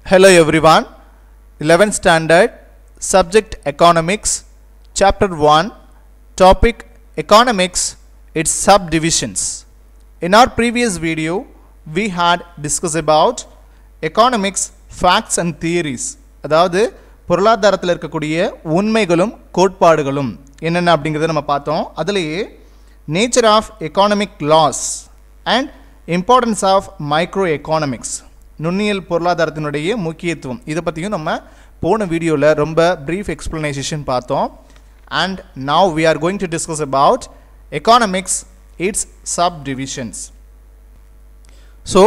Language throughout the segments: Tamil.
Hello everyone, 11th standard, subject economics, chapter 1, topic economics, its subdivisions. In our previous video, we had discussed about economics, facts and theories. அதாவது பொருளாதாரத்தில் இருக்கக்கூடிய உண்மைகளும் கோட்பாடுகளும் என்னென்ன அப்படிங்கிறத நம்ம பார்த்தோம். அதிலேயே nature of economic laws and importance of microeconomics, நுண்ணியல் பொருளாதாரத்தினுடைய முக்கியத்துவம், இதை பற்றியும் நம்ம போன வீடியோவில் ரொம்ப brief explanation பார்த்தோம். And now we are going to discuss about economics, its subdivisions. So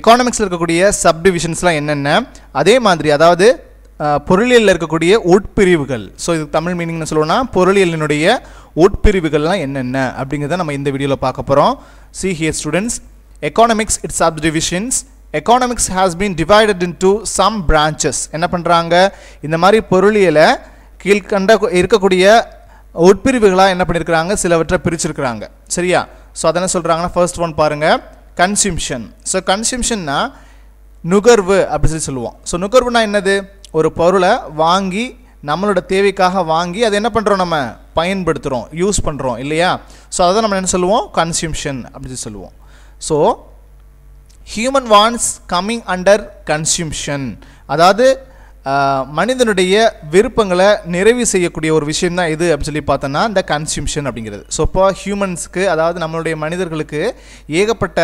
எக்கானமிக்ஸில் இருக்கக்கூடிய சப்டிவிஷன்ஸ்லாம் என்னென்ன, அதே மாதிரி அதாவது பொருளியலில் இருக்கக்கூடிய உட்பிரிவுகள். ஸோ இது தமிழ் மீனிங்னு சொல்லுவோம்னா பொருளியலினுடைய உட்பிரிவுகள்லாம் என்னென்ன அப்படிங்கிறத நம்ம இந்த வீடியோவில் பார்க்க போகிறோம். See here students, economics, its subdivisions. Economics has been divided into some branches. என்ன பண்ணுறாங்க, இந்த மாதிரி பொருளியலை கீழ்கண்ட இருக்கக்கூடிய உட்பிரிவுகளாக என்ன பண்ணியிருக்கிறாங்க, சிலவற்றை பிரிச்சிருக்கிறாங்க. சரியா? ஸோ அதென்ன சொல்கிறாங்கன்னா, ஃபர்ஸ்ட் ஒன் பாருங்கள், கன்சியூம்ஷன். ஸோ கன்சியூம்ஷன்னா நுகர்வு அப்படின்னு சொல்லுவோம். ஸோ நுகர்வுனா என்னது, ஒரு பொருளை வாங்கி நம்மளோட தேவைக்காக வாங்கி அதை என்ன பண்ணுறோம், நம்ம பயன்படுத்துகிறோம், யூஸ் பண்ணுறோம் இல்லையா? ஸோ அதை நம்ம என்ன சொல்லுவோம், கன்சியூம்ஷன் அப்படின்னு சொல்லுவோம். So human wants coming under consumption, அதாவது மனிதனுடைய விருப்பங்களை நிறைவு செய்யக்கூடிய ஒரு விஷயம் தான் இது அப்படின்னு சொல்லி பார்த்தோன்னா இந்த கன்சியூம்ஷன் அப்படிங்கிறது. ஸோ இப்போ ஹியூமன்ஸ்க்கு, அதாவது நம்மளுடைய மனிதர்களுக்கு ஏகப்பட்ட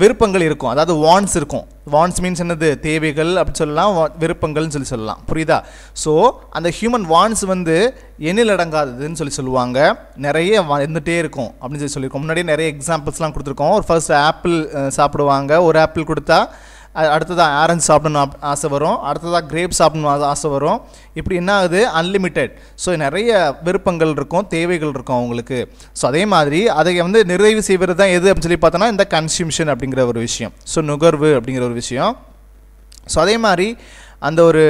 விருப்பங்கள் இருக்கும், அதாவது வாண்ட்ஸ் இருக்கும். வாண்ட்ஸ் மீன்ஸ் என்னது, தேவைகள் அப்படின்னு சொல்லலாம், விருப்பங்கள்னு சொல்லலாம். புரியுதா? ஸோ அந்த ஹியூமன் வாண்ட்ஸ் வந்து எண்ணில் அடங்காததுன்னு சொல்லுவாங்க, நிறைய வந்துகிட்டே இருக்கும் அப்படின்னு சொல்லியிருக்கோம். முன்னாடியே நிறைய எக்ஸாம்பிள்ஸ்லாம் கொடுத்துருக்கோம். ஒரு ஃபர்ஸ்ட் ஆப்பிள் சாப்பிடுவாங்க, ஒரு ஆப்பிள் கொடுத்தா அடுத்ததாக ஆரஞ்சு சாப்பிடணும் ஆசை வரும், அடுத்ததாக கிரேப் சாப்பிடணும் ஆசை வரும். இப்படி என்ன ஆகுது, அன்லிமிட்டெட். ஸோ நிறைய விருப்பங்கள் இருக்கும், தேவைகள் இருக்கும் அவங்களுக்கு. ஸோ அதே மாதிரி அதை வந்து நிறைவு செய்வது தான் எது அப்படின்னு சொல்லி பார்த்தோன்னா இந்த கன்சியூம்ஷன் அப்படிங்கிற ஒரு விஷயம். ஸோ நுகர்வு அப்படிங்கிற ஒரு விஷயம். ஸோ அதே மாதிரி அந்த ஒரு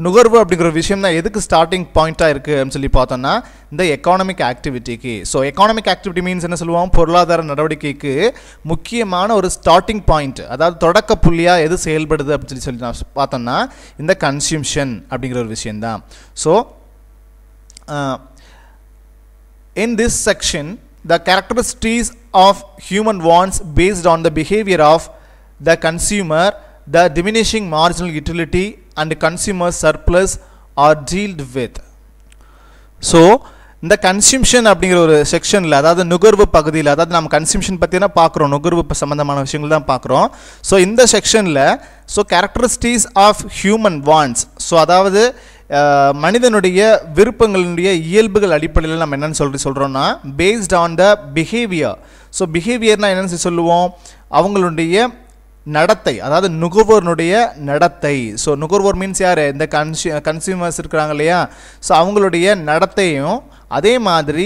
நுகர்வு அப்படிங்கிற ஒரு விஷயம் தான் எதுக்கு ஸ்டார்டிங் பாயிண்ட்டாக இருக்குது அப்படின்னு சொல்லி பார்த்தோன்னா இந்த எக்கானமிக் ஆக்டிவிட்டிக்கு. ஸோ எக்கானமிக் ஆக்டிவிட்டி மீன்ஸ் என்ன சொல்லுவோம், பொருளாதார நடவடிக்கைக்கு முக்கியமான ஒரு ஸ்டார்டிங் பாயிண்ட், அதாவது தொடக்க புள்ளியாக எது செயல்படுது அப்படின்னு சொல்லி பார்த்தோம்னா இந்த கன்சியூம்ஷன் அப்படிங்கிற ஒரு விஷயந்தான். So in this section the characteristics of human wants based on the behavior of the consumer, the diminishing marginal utility and consumer surplus are dealt with. So இந்த கன்சியூம்ஷன் அப்படிங்கிற ஒரு செக்ஷனில், அதாவது நுகர்வு பகுதியில், அதாவது நம்ம கன்சியூம்ஷன் பற்றி தான் பார்க்குறோம், நுகர்வு சம்மந்தமான விஷயங்கள் தான் பார்க்குறோம். ஸோ இந்த செக்ஷனில் so characteristics of human wants, so அதாவது மனிதனுடைய விருப்பங்களுடைய இயல்புகள் அடிப்படையில் நம்ம என்னென்னு சொல்கிறோன்னா based on the behaviour. So பிஹேவியர்னால் என்னென்னு சொல்லுவோம், அவங்களுடைய நடத்தை, அதாவது நுகர்வோருடைய நடத்தை. ஸோ நுகர்வோர் மீன்ஸ் யார், இந்த கன்சியூமர்ஸ் இருக்கிறாங்க இல்லையா? ஸோ அவங்களுடைய நடத்தையும், அதே மாதிரி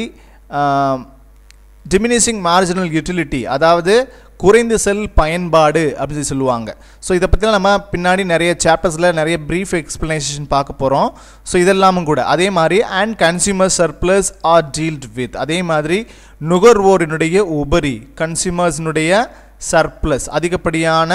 டிமினிஷிங் மார்ஜினல் யூட்டிலிட்டி, அதாவது குறைந்த செல் பயன்பாடு அப்படின்னு சொல்லுவாங்க. ஸோ இதை பற்றிலாம் நம்ம பின்னாடி நிறைய சாப்டர்ஸில் நிறைய ப்ரீஃப் எக்ஸ்ப்ளனேஷன் பார்க்க போகிறோம். ஸோ இதெல்லாமும் கூட அதே மாதிரி and consumer surplus are dealt with, அதே மாதிரி நுகர்வோரினுடைய உபரி, கன்சியூமர்ஸினுடைய சர்ப்ளஸ், அதிகப்படியான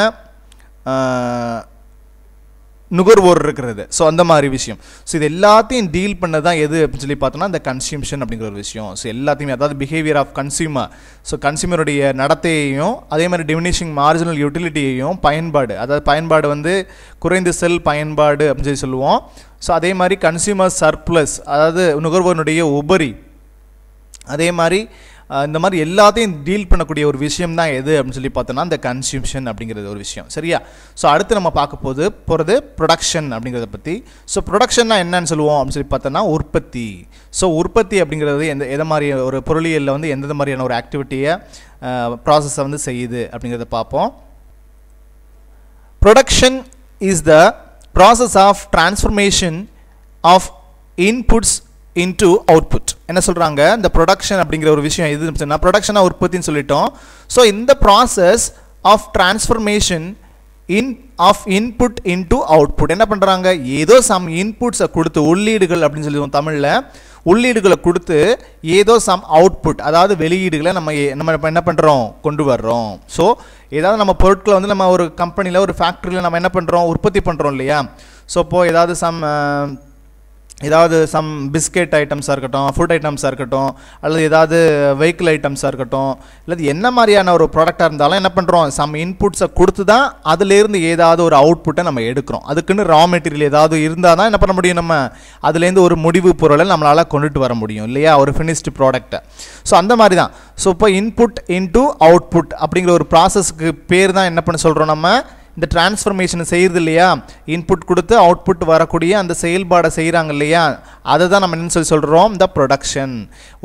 நுகர்வோர் இருக்கிறது. ஸோ அந்த மாதிரி விஷயம். ஸோ இது எல்லாத்தையும் டீல் பண்ணது தான் எது அப்படின்னு சொல்லி பார்த்தோம்னா இந்த கன்சியூம்ஷன் அப்படிங்கிற ஒரு விஷயம். ஸோ எல்லாத்தையுமே, அதாவது பிஹேவியர் ஆஃப் கன்சியூமர், ஸோ கன்சியூமருடைய நடத்தையையும், அதே மாதிரி டிமினிஷிங் மார்ஜினல் யூட்டிலிட்டியையும், பயன்பாடு, அதாவது பயன்பாடு வந்து குறைந்த செல் பயன்பாடு அப்படின்னு சொல்லி சொல்லுவோம். ஸோ அதே மாதிரி கன்சியூமர் சர்ப்ளஸ், அதாவது நுகர்வோருடைய உபரி, அதே மாதிரி இந்த மாதிரி எல்லாத்தையும் டீல் பண்ணக்கூடிய ஒரு விஷயம் தான் எது அப்படின்னு சொல்லி பார்த்தோன்னா இந்த கன்சியூம்ஷன் அப்படிங்கிறது ஒரு விஷயம். சரியா? ஸோ அடுத்து நம்ம பார்க்க போகிறது ப்ரொடக்ஷன் அப்படிங்கிறத பற்றி. ஸோ ப்ரொடக்ஷன்னா என்னன்னு சொல்லுவோம் அப்படின்னு சொல்லி பார்த்தோன்னா உற்பத்தி. ஸோ உற்பத்தி அப்படிங்கிறது எந்த மாதிரி ஒரு பொருளியலில் வந்து எந்த மாதிரியான ஒரு ஆக்டிவிட்டியை ப்ராசஸை வந்து செய்யுது அப்படிங்கிறத பார்ப்போம். Production is the process of transformation of inputs into output. என்ன சொல்கிறாங்க, இந்த ப்ரொடக்ஷன் அப்படிங்கிற ஒரு விஷயம் எது, ப்ரொடக்ஷனாக உற்பத்தின்னு சொல்லிட்டோம். ஸோ இந்த process of transformation of input into output என்ன பண்ணுறாங்க, ஏதோ சம் இன்புட்ஸை கொடுத்து, உள்ளீடுகள் அப்படின்னு சொல்லுவோம் தமிழில், உள்ளீடுகளை கொடுத்து ஏதோ சம் அவுட்புட் அதாவது வெளியீடுகளை நம்ம என்ன பண்ணுறோம் கொண்டு வர்றோம். ஸோ ஏதாவது நம்ம பொருட்களை வந்து நம்ம ஒரு கம்பெனியில் ஒரு ஃபேக்ட்ரியில் நம்ம என்ன பண்ணுறோம் உற்பத்தி பண்ணுறோம் இல்லையா. ஸோ இப்போது ஏதாவது சம் பிஸ்கெட் ஐட்டம்ஸாக இருக்கட்டும், ஃபுட் ஐட்டம்ஸாக இருக்கட்டும், அல்லது ஏதாவது வெஹிக்கிள் ஐட்டம்ஸாக இருக்கட்டும், இல்லை என்ன மாதிரியான ஒரு ப்ராடக்டாக இருந்தாலும் என்ன பண்ணுறோம் சம் இன்புட்ஸை கொடுத்து தான் அதுலேருந்து ஏதாவது ஒரு அவுட்புட்டை நம்ம எடுக்கிறோம். அதுக்குன்னு ரா மெட்டீரியல் ஏதாவது இருந்தால் தான் என்ன பண்ண முடியும், நம்ம அதுலேருந்து ஒரு முடிவு பொருளை நம்மளால் கொண்டுட்டு வர முடியும் இல்லையா, ஒரு ஃபினிஷ்டு ப்ராடக்டை. ஸோ அந்த மாதிரி தான். ஸோ இப்போ இன்புட் இன்டு அவுட்புட் அப்படிங்கிற ஒரு ப்ராசஸ்க்கு பேர் தான் என்ன பண்ண சொல்கிறோம் நம்ம இந்த டிரான்ஸ்ஃபர்மேஷன் செய்கிறது இல்லையா. இன்புட் கொடுத்து அவுட்புட் வரக்கூடிய அந்த செயல்பாடை செய்கிறாங்க இல்லையா, அதை தான் நம்ம என்ன சொல்கிறோம் இந்த ப்ரொடக்ஷன்.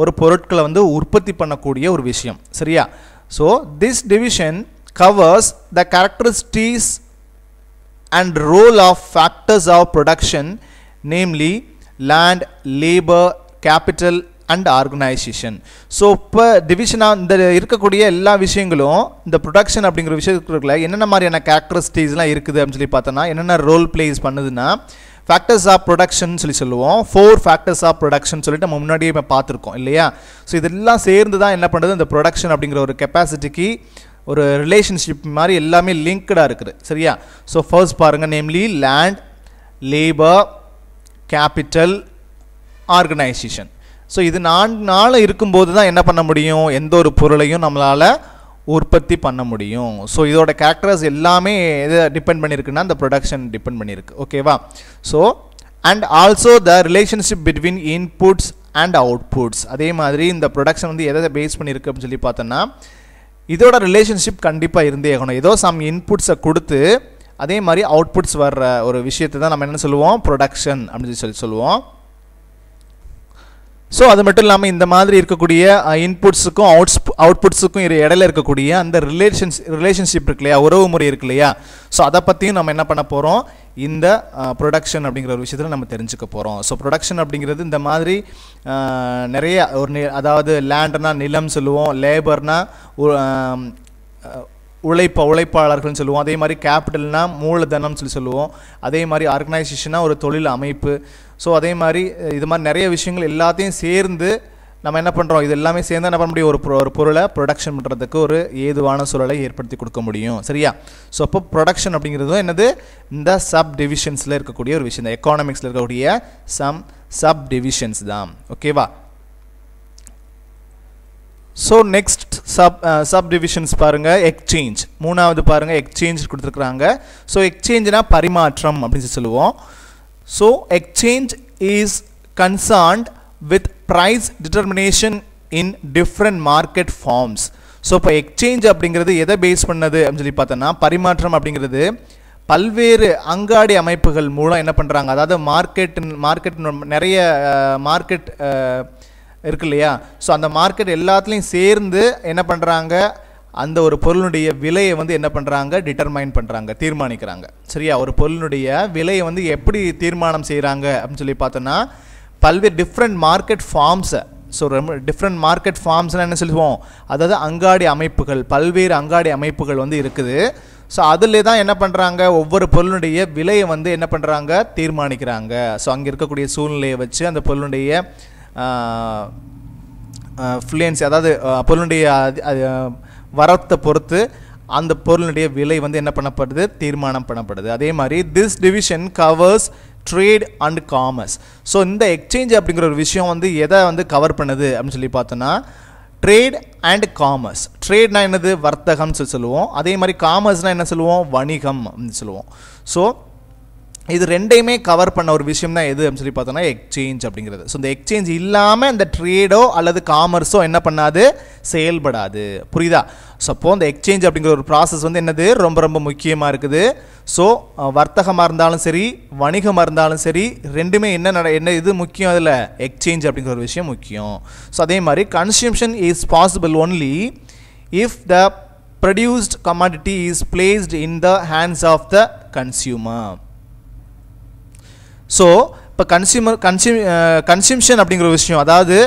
ஒரு பொருட்களை வந்து உற்பத்தி பண்ணக்கூடிய ஒரு விஷயம் சரியா. So this division covers the characteristics and role of factors of production, namely land, labour, capital and organisation. So இப்போ டிவிஷனாக இந்த இருக்கக்கூடிய எல்லா விஷயங்களும் இந்த ப்ரொடக்ஷன் அப்படிங்கிற விஷயத்துக்குள்ள என்னென்ன மாதிரியான கேரக்டரிஸ்டிக்ஸ்லாம் இருக்குது அப்படின்னு சொல்லி பார்த்தோன்னா என்னென்ன ரோல் பிளேஸ் பண்ணுதுன்னா ஃபேக்டர்ஸ் ஆஃப் ப்ரொடக்ஷன் சொல்லுவோம். 4 ஃபேக்டர்ஸ் ஆஃப் ப்ரொடக்ஷன் சொல்லிட்டு நம்ம முன்னாடியே இப்போ பார்த்துருக்கோம் இல்லையா. ஸோ இதெல்லாம் சேர்ந்து தான் என்ன பண்ணுறது இந்த ப்ரொடக்ஷன் அப்படிங்கிற ஒரு கெப்பாசிட்டிக்கு ஒரு ரிலேஷன்ஷிப் மாதிரி எல்லாமே லிங்க்டாக இருக்குது சரியா. ஸோ ஃபர்ஸ்ட் பாருங்கள், namely land, labour, capital, organisation. So இது 4 இருக்கும்போது தான் என்ன பண்ண முடியும் எந்த ஒரு பொருளையும் நம்மளால் உற்பத்தி பண்ண முடியும். ஸோ இதோட கேரக்டர்ஸ் எல்லாமே எதை டிபெண்ட் பண்ணியிருக்குன்னா இந்த ப்ரொடக்ஷன் டிபெண்ட் பண்ணியிருக்கு ஓகேவா. So and also the relationship between inputs and outputs. அதே மாதிரி இந்த ப்ரொடக்ஷன் வந்து எதை பேஸ் பண்ணியிருக்கு அப்படின்னு சொல்லி பார்த்தோன்னா இதோட ரிலேஷன்ஷிப் கண்டிப்பாக இருந்தே ஆகணும். ஏதோ சம் இன்புட்ஸை கொடுத்து அதே மாதிரி அவுட்புட்ஸ் வர்ற ஒரு விஷயத்தை தான் நம்ம என்ன சொல்லுவோம் ப்ரொடக்ஷன் அப்படின்னு சொல்லி சொல்லுவோம். ஸோ அது மட்டும் இல்லாமல் இந்த மாதிரி இருக்கக்கூடிய இன்புட்ஸுக்கும் அவுட்புட்ஸுக்கும் இடையில இருக்கக்கூடிய அந்த ரிலேஷன்ஷிப் இருக்கு இல்லையா, உறவு முறை இருக்கு இல்லையா. ஸோ அதை பற்றியும் நம்ம என்ன பண்ண போகிறோம் இந்த ப்ரொடக்ஷன் அப்படிங்கிற ஒரு விஷயத்தில் நம்ம தெரிஞ்சுக்க போகிறோம். ஸோ ப்ரொடக்ஷன் அப்படிங்கிறது இந்த மாதிரி நிறைய அதாவது லேண்ட்னா நிலம் சொல்லுவோம், லேபர்னா உழைப்பாளர்கள்னு சொல்லுவோம், அதே மாதிரி கேபிட்டல்னா மூலதனம் சொல்லுவோம், அதே மாதிரி ஆர்கனைசேஷனா ஒரு தொழில் அமைப்பு. ஸோ அதே மாதிரி இது மாதிரி நிறைய விஷயங்கள் எல்லாத்தையும் சேர்ந்து நம்ம என்ன பண்ணுறோம் இது எல்லாமே சேர்ந்து என்ன பண்ண முடியும் ஒரு பொருளை ப்ரொடக்ஷன் பண்ணுறதுக்கு ஒரு ஏதுவான சூழலை ஏற்படுத்தி கொடுக்க முடியும் சரியா. ஸோ அப்போ ப்ரொடக்ஷன் அப்படிங்கிறதும் என்னது இந்த சப் டிவிஷன்ஸில் இருக்கக்கூடிய ஒரு விஷயம், இந்த எக்கானமிக்ஸில் இருக்கக்கூடிய சப் டிவிஷன்ஸ் தான் ஓகேவா. ஸோ நெக்ஸ்ட் சப் டிவிஷன்ஸ் பாருங்கள், எக்ஸ்சேஞ்ச். மூணாவது பாருங்கள் எக்ஸ்சேஞ்ச் கொடுத்துருக்குறாங்க. ஸோ எக்ஸ்சேஞ்ச்னா பரிமாற்றம் அப்படின்னு சொல்லுவோம். So exchange is concerned with price determination in different market forms. So இப்போ எக்ஸ்சேஞ்ச் அப்படிங்கிறது எதை பேஸ் பண்ணது அப்படின்னு சொல்லி பார்த்தோன்னா பரிமாற்றம் அப்படிங்கிறது பல்வேறு அங்காடி அமைப்புகள் மூலம் என்ன பண்ணுறாங்க, அதாவது மார்க்கெட் நிறைய மார்க்கெட் இருக்கு இல்லையா. ஸோ அந்த மார்க்கெட் எல்லாத்துலேயும் சேர்ந்து என்ன பண்ணுறாங்க அந்த ஒரு பொருளுடைய விலையை வந்து என்ன பண்ணுறாங்க டிட்டர்மைன் பண்ணுறாங்க, தீர்மானிக்கிறாங்க சரியா. ஒரு பொருளுடைய விலையை வந்து எப்படி தீர்மானம் செய்கிறாங்க அப்படின்னு சொல்லி பார்த்தோன்னா பல்வேறு டிஃப்ரெண்ட் மார்க்கெட் ஃபார்ம்ஸை. ஸோ டிஃப்ரெண்ட் மார்க்கெட் ஃபார்ம்ஸ்னால் என்ன சொல்லுவோம், அதாவது அங்காடி அமைப்புகள், பல்வேறு அங்காடி அமைப்புகள் வந்து இருக்குது. ஸோ அதில் தான் என்ன பண்ணுறாங்க ஒவ்வொரு பொருளுடைய விலையை வந்து என்ன பண்ணுறாங்க தீர்மானிக்கிறாங்க. ஸோ அங்கே இருக்கக்கூடிய சூழ்நிலையை வச்சு அந்த பொருளுடைய ஃப்ளூயன்சி அதாவது பொருளுடைய வரத்தை பொறுத்து அந்த பொருளுடைய விலை வந்து என்ன பண்ணப்படுது தீர்மானம் பண்ணப்படுது. அதே மாதிரி this division covers trade and commerce. So இந்த எக்ஸ்சேஞ்ச் அப்படிங்கிற ஒரு விஷயம் வந்து எதை வந்து கவர் பண்ணுது அப்படின்னு சொல்லி பார்த்தோன்னா ட்ரேட் அண்ட் காமர்ஸ். ட்ரேட்னா என்னது வர்த்தகம்னு சொல்லுவோம், அதே மாதிரி காமர்ஸ்னால் என்ன சொல்லுவோம் வணிகம் அப்படின்னு சொல்லுவோம். ஸோ இது ரெண்டையுமே கவர் பண்ண ஒரு விஷயம் தான் எது அப்படின்னு சொல்லி பார்த்தோன்னா எக்ஸ்சேஞ்ச் அப்படிங்கிறது. ஸோ இந்த எக்ஸ்சேஞ்ச் இல்லாமல் இந்த ட்ரேடோ அல்லது காமர்ஸோ என்ன பண்ணாது செயல்படாது புரியுதா. ஸோ அப்போது இந்த எக்ஸ்சேஞ்ச் அப்படிங்கிற ஒரு ப்ராசஸ் வந்து என்னது ரொம்ப ரொம்ப முக்கியமாக இருக்குது. ஸோ வர்த்தகமாக இருந்தாலும் சரி வணிகமாக இருந்தாலும் சரி ரெண்டுமே என்ன இது முக்கியம், அதில் எக்ஸ்சேஞ்ச் அப்படிங்கிற ஒரு விஷயம் முக்கியம். ஸோ அதே மாதிரி consumption is possible only if the produced commodity is placed in the hands of the consumer. So இப்போ கன்சியூம்ஷன் அப்படிங்கிற விஷயம் அதாவது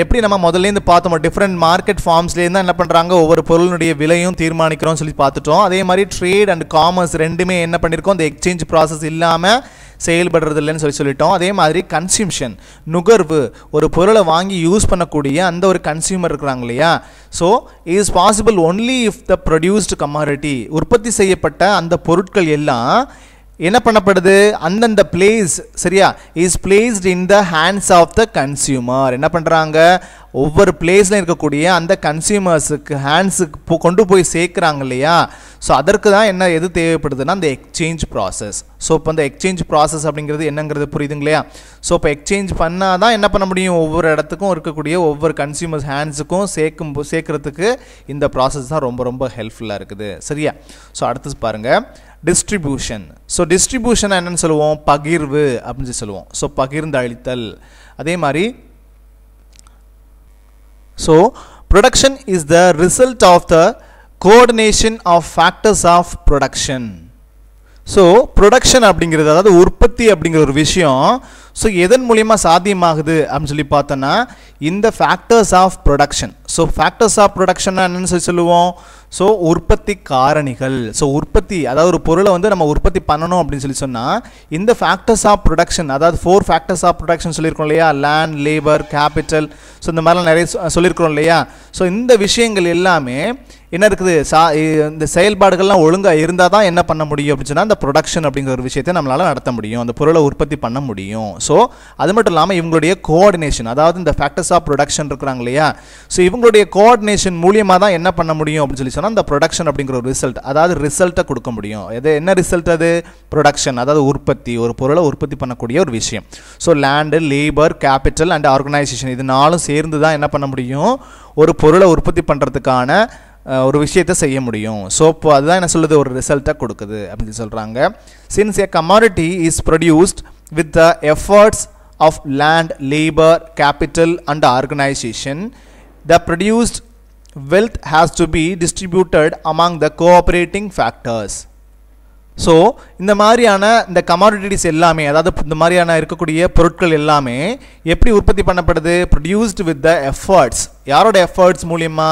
எப்படி நம்ம முதல்லேருந்து பார்த்தோம் டிஃப்ரெண்ட் மார்க்கெட் ஃபார்ம்ஸ்லேருந்து தான் என்ன பண்ணுறாங்க ஒவ்வொரு பொருளுடைய விலையும் தீர்மானிக்கிறோம் சொல்லி பார்த்துட்டோம். அதே மாதிரி ட்ரேட் அண்ட் காமர்ஸ் ரெண்டுமே என்ன பண்ணியிருக்கோம் இந்த எக்ஸ்சேஞ்ச் ப்ராசஸ் இல்லாமல் செயல்படுறது இல்லைன்னு சொல்லிட்டோம். அதே மாதிரி கன்சியூம்ஷன், நுகர்வு, ஒரு பொருளை வாங்கி யூஸ் பண்ணக்கூடிய அந்த ஒரு கன்சியூமர் இருக்கிறாங்க இல்லையா. So is possible only if the produced commodity, உற்பத்தி செய்யப்பட்ட அந்த பொருட்கள் எல்லாம் என்ன பண்ணப்படுது, அந்தந்த பிளேஸ் சரியா is placed in the hands of the consumer. என்ன பண்ணுறாங்க, ஒவ்வொரு பிளேஸில் இருக்கக்கூடிய அந்த கன்சியூமர்ஸுக்கு ஹேண்ட்ஸுக்கு கொண்டு போய் சேர்க்குறாங்க இல்லையா. ஸோ அதற்கு தான் என்ன எது தேவைப்படுதுன்னா அந்த எக்ஸ்சேஞ்ச் ப்ராசஸ். ஸோ இப்போ அந்த எக்ஸ்சேஞ்ச் ப்ராசஸ் அப்படிங்கிறது என்னங்கிறது புரியுதுங்க இல்லையா. ஸோ இப்போ எக்ஸ்சேஞ்ச் பண்ணால் தான் என்ன பண்ண முடியும், ஒவ்வொரு இடத்துக்கும் இருக்கக்கூடிய ஒவ்வொரு கன்சியூமர்ஸ் ஹேண்ட்ஸுக்கும் சேர்க்கறதுக்கு இந்த ப்ராசஸ் தான் ரொம்ப ரொம்ப ஹெல்ப்ஃபுல்லாக இருக்குது சரியா. ஸோ அடுத்து பாருங்கள் டிஸ்ட்ரிபியூஷன். ஸோ டிஸ்ட்ரிபியூஷன் என்னன்னு சொல்லுவோம், பகிர்வு அப்படின்னு சொல்லுவோம். ஸோ பகிர்ந்து அளித்தல். அதே மாதிரி so production is the result of the coordination of factors of production. So production அப்படிங்கிறது அதாவது உற்பத்தி அப்படிங்கிற ஒரு விஷயம் ஸோ எதன் மூலிமா சாத்தியமாகுது அப்படின்னு சொல்லி பார்த்தோன்னா இந்த factors of production. So factors of production என்னன்னு சொல்லி சொல்லுவோம், ஸோ உற்பத்தி காரணிகள். ஸோ உற்பத்தி அதாவது ஒரு பொருளை வந்து நம்ம உற்பத்தி பண்ணணும் அப்படின்னு சொல்லி சொன்னால் இந்த ஃபேக்டர்ஸ் ஆஃப் ப்ரொடக்ஷன், அதாவது 4 ஃபேக்டர்ஸ் ஆஃப் ப்ரொடக்ஷன் சொல்லியிருக்கோம் இல்லையா, லேண்ட், லேபர், கேபிட்டல். ஸோ இந்த மாதிரிலாம் நிறைய சொல்லியிருக்கிறோம் இல்லையா. ஸோ இந்த விஷயங்கள் எல்லாமே என்ன இருக்குது, இந்த செயல்பாடுகள்லாம் ஒழுங்காக இருந்தால் தான் என்ன பண்ண முடியும் அப்படின்னு சொன்னால் அந்த ப்ரொடக்ஷன் அப்படிங்கிற ஒரு விஷயத்தை நம்மளால் நடத்த முடியும், அந்த பொருளை உற்பத்தி பண்ண முடியும். ஸோ அது மட்டும் இல்லாமல் இவங்களுடைய கோஆர்டினேஷன், அதாவது இந்த ஃபேக்டர்ஸ் ஆஃப் ப்ரொடக்ஷன் இருக்கிறாங்க இல்லையா. ஸோ இவங்களுடைய கோஆர்டினேஷன் மூலியமாக தான் என்ன பண்ண முடியும் அப்படின்னு சொல்லி சொன்னால் அந்த ப்ரொடக்ஷன் அப்படிங்கிற ஒரு ரிசல்ட், அதாவது ரிசல்ட்டை கொடுக்க முடியும். என்ன ரிசல்ட் அது, ப்ரொடக்ஷன், அதாவது உற்பத்தி, ஒரு பொருளை உற்பத்தி பண்ணக்கூடிய ஒரு விஷயம். So land, labour, capital and organisation இது நாலும் சேர்ந்து தான் என்ன பண்ண முடியும், ஒரு பொருளை உற்பத்தி பண்ணுறதுக்கான ஒரு விஷயத்தை செய்ய முடியும். ஸோ இப்போ அதுதான் என்ன சொல்லுது, ஒரு ரிசல்ட்டை கொடுக்குது அப்படின்னு சொல்கிறாங்க. Since a commodity is produced with the efforts of land, labor, capital and organization, the produced wealth has to be distributed among the cooperating factors. So இந்த மாதிரியான இந்த கமாடிட்டிஸ் எல்லாமே, அதாவது இந்த மாதிரியான இருக்கக்கூடிய பொருட்கள் எல்லாமே எப்படி உற்பத்தி பண்ணப்படுது, ப்ரொடியூஸ்டு வித் த எஃபர்ட்ஸ். யாரோட எஃபர்ட்ஸ் மூலியமா,